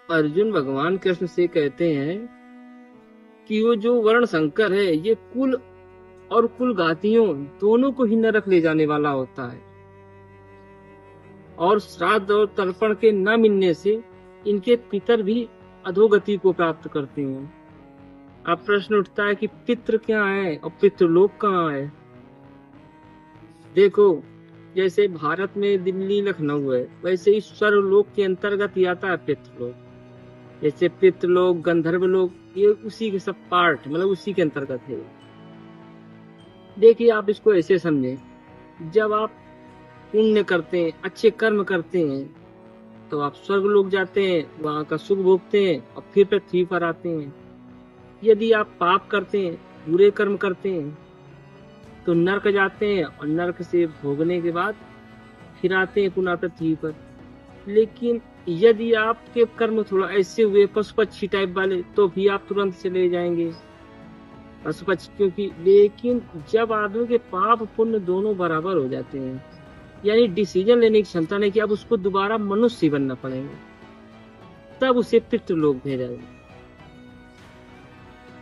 अर्जुन भगवान कृष्ण से कहते हैं कि वो जो वर्ण संकर है ये कुल और कुल घातियों दोनों को ही नरक ले जाने वाला होता है, और श्राद्ध और तर्पण के न मिलने से इनके पितर भी अधोगति को प्राप्त करते हैं। अब प्रश्न उठता है कि पितृ क्या है और पितृलोक कहाँ है। देखो, जैसे भारत में दिल्ली लखनऊ है, वैसे ही स्वर्गलोक के अंतर्गत ही आता है पितृलोक। जैसे पितृलोक, गंधर्व लोक, ये उसी के सब पार्ट, मतलब उसी के अंतर्गत है। देखिए, आप इसको ऐसे समझें, जब आप पुण्य करते हैं, अच्छे कर्म करते हैं, तो आप स्वर्ग लोक जाते हैं, वहां का सुख भोगते हैं और फिर पृथ्वी पर आते हैं। यदि आप पाप करते हैं, बुरे कर्म करते हैं, तो नरक जाते हैं और नरक से भोगने के बाद फिर आते हैं पुनः पृथ्वी पर। लेकिन यदि आपके कर्म थोड़ा ऐसे हुए पशु पक्षी टाइप वाले, तो भी आप तुरंत चले जाएंगे पशु पक्षी, क्योंकि लेकिन जब आदमी के पाप पुण्य दोनों बराबर हो जाते हैं, यानी डिसीजन लेने की क्षमता नहीं कि अब उसको दोबारा मनुष्य बनना पड़ेगा, तब उसे पितृलोक भेजा जाए।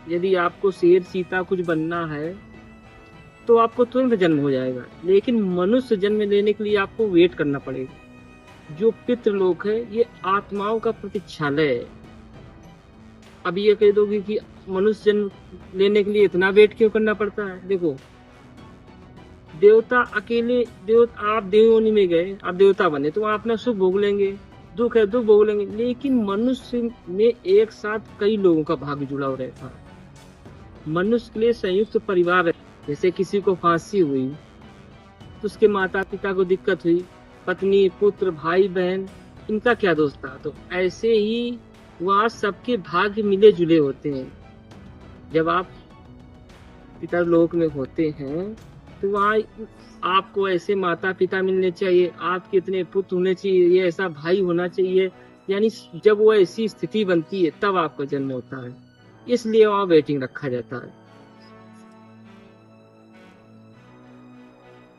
यदि आपको शेर चीता कुछ बनना है तो आपको तुरंत जन्म हो जाएगा, लेकिन मनुष्य जन्म लेने के लिए आपको वेट करना पड़ेगा। जो पितृलोक है ये आत्माओं का प्रतीक्षालय है। अब ये कह दोगे कि मनुष्य जन्म लेने के लिए इतना वेट क्यों करना पड़ता है। देखो, देवता अकेले आप देवयोनि में गए, आप देवता बने तो आप अपना सुख भोग लेंगे, दुख है दुख भोग लेंगे, लेकिन मनुष्य में एक साथ कई लोगों का भाग्य जुड़ा हुआ रहता है। मनुष्य के लिए संयुक्त परिवार है। जैसे किसी को फांसी हुई तो उसके माता पिता को दिक्कत हुई, पत्नी पुत्र भाई बहन, इनका क्या दोष था। तो ऐसे ही वहाँ सबके भाग्य मिले जुले होते हैं। जब आप पितरलोक में होते हैं तो वहाँ आपको ऐसे माता पिता मिलने चाहिए, आपके इतने पुत्र होने चाहिए, ये ऐसा भाई होना चाहिए, यानी जब वो ऐसी स्थिति बनती है तब आपका जन्म होता है। इसलिए वहाँ वेटिंग रखा जाता है।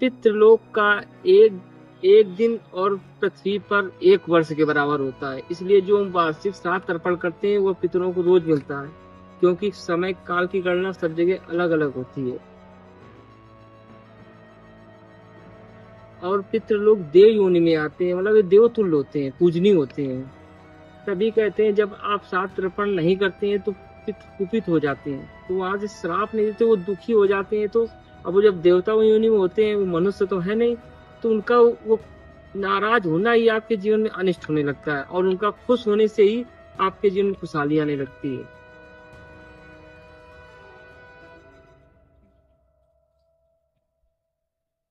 पितृलोक का एक दिन और पृथ्वी पर 1 वर्ष के बराबर होता है। इसलिए जो हम वार्षिक श्राद्ध तर्पण करते हैं वो पितरों को रोज मिलता है, क्योंकि समय काल की गणना सब जगह अलग अलग होती है। और पितृलोक देव योनि में आते हैं, मतलब देवतुल्य होते हैं, पूजनीय होते हैं। तभी कहते हैं जब आप श्राद्ध तर्पण नहीं करते हैं तो पितृ कुपित हो जाते हैं, तो वहां से श्राप नहीं देते, वो दुखी हो जाते हैं। तो अब वो जब देवता योनि में होते हैं, वो मनुष्य तो है नहीं, तो उनका वो नाराज होना ही आपके जीवन में अनिष्ट होने लगता है, और उनका खुश होने से ही आपके जीवन में खुशहाली आने लगती है।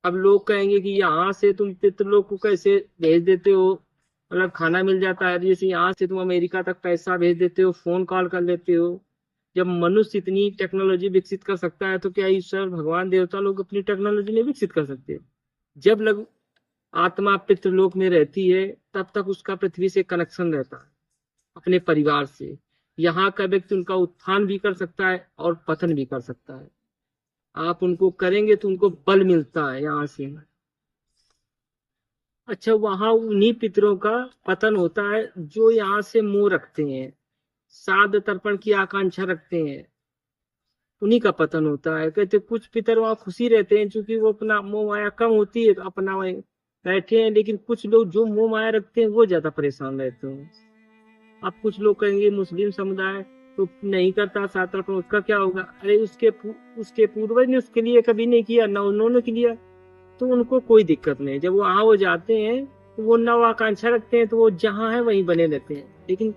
अब लोग कहेंगे कि यहाँ से तुम पितृलोक को कैसे भेज देते हो, मतलब खाना मिल जाता है, जैसे यहाँ से तुम अमेरिका तक पैसा भेज देते हो, फोन कॉल कर लेते हो। जब मनुष्य इतनी टेक्नोलॉजी विकसित कर सकता है तो क्या ईश्वर भगवान देवता लोग अपनी टेक्नोलॉजी नहीं विकसित कर सकते। जब लग आत्मा पितृलोक में रहती है तब तक उसका पृथ्वी से कनेक्शन रहता है, अपने परिवार से। यहाँ का व्यक्ति उनका उत्थान भी कर सकता है और पतन भी कर सकता है। आप उनको करेंगे तो उनको बल मिलता है यहाँ से। अच्छा, वहां उन्हीं पितरों का पतन होता है जो यहाँ से मोह रखते हैं, श्राद्ध तर्पण की आकांक्षा रखते हैं, उन्हीं का पतन होता है। कहते कुछ पितर वहां खुशी रहते हैं, क्योंकि वो अपना मोह माया कम होती है तो अपना वहीं बैठे हैं। लेकिन कुछ लोग जो मोह माया रखते हैं वो ज्यादा परेशान रहते हैं। अब कुछ लोग कहेंगे मुस्लिम समुदाय तो नहीं करता श्राद्ध तर्पण, उसका क्या होगा। अरे उसके पूर्वज ने उसके लिए कभी नहीं किया, ना उन्होंने किया, तो उनको कोई दिक्कत नहीं। जब वहां वो जाते हैं तो वो नव आकांक्षा रखते हैं, तो वो जहां है वहीं बने रहते हैं। लेकिन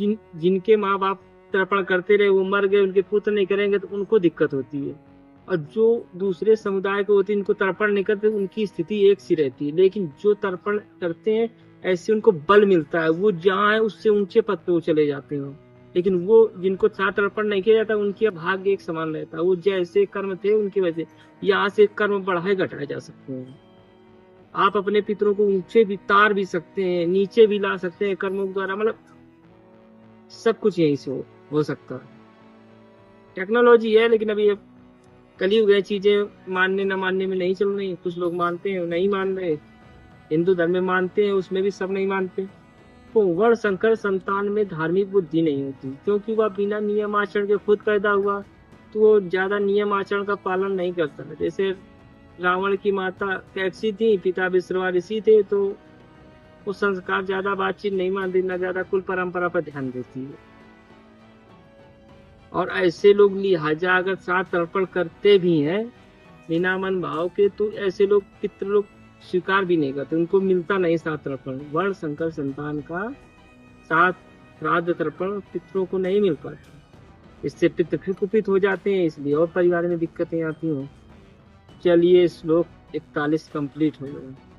जिनके माँ बाप तर्पण करते रहे, वो मर गए, उनके पुत्र नहीं करेंगे, तो उनको दिक्कत होती है। और जो दूसरे समुदाय को होती है, इनको तर्पण नहीं करते, उनकी स्थिति एक सी रहती है। लेकिन जो तर्पण करते हैं ऐसे उनको बल मिलता है, वो जहाँ है उससे ऊंचे पद पे वो चले जाते हैं। लेकिन वो जिनको श्राद्ध तर्पण नहीं किया जाता, उनके भाग्य एक समान रहता है। वो जैसे कर्म थे उनकी वजह यहाँ से कर्म बढ़ाए घटाए जा सकते हैं। आप अपने पितरों को ऊंचे भी तार भी सकते हैं, नीचे भी ला सकते हैं कर्मों के द्वारा, मतलब सब कुछ यहीं से हो सकता है। टेक्नोलॉजी है, लेकिन अभी कलयुग है, चीजें मानने न मानने में नहीं चल रही। कुछ लोग मानते हैं, नहीं मान रहे। हिंदू धर्म में मानते हैं, उसमें भी सब नहीं मानते। वर्ण संकर संतान में धार्मिक बुद्धि नहीं होती, क्योंकि वह बिना नियम आचरण के खुद पैदा हुआ, तो वो ज्यादा नियम आचरण का पालन नहीं करता। जैसे रावण की माता कैकसी थी, पिता विश्रवा ऋषि थे, तो वो संस्कार ज्यादा बातचीत नहीं मानती, न ज्यादा कुल परंपरा पर ध्यान देती है। और ऐसे लोग लिहाजा अगर श्राद्ध तर्पण करते भी हैं बिना मन भाव के, तो ऐसे लोग पितृ लोग स्वीकार भी नहीं करते, उनको मिलता नहीं श्राद्ध तर्पण। वर्ण संकर संतान का श्राद्ध तर्पण पितरों को नहीं मिल पाता, इससे पितृ फिर कुपित हो जाते हैं, इसलिए और परिवार में दिक्कतें आती हैं। चलिए श्लोक 41 कंप्लीट हो गया।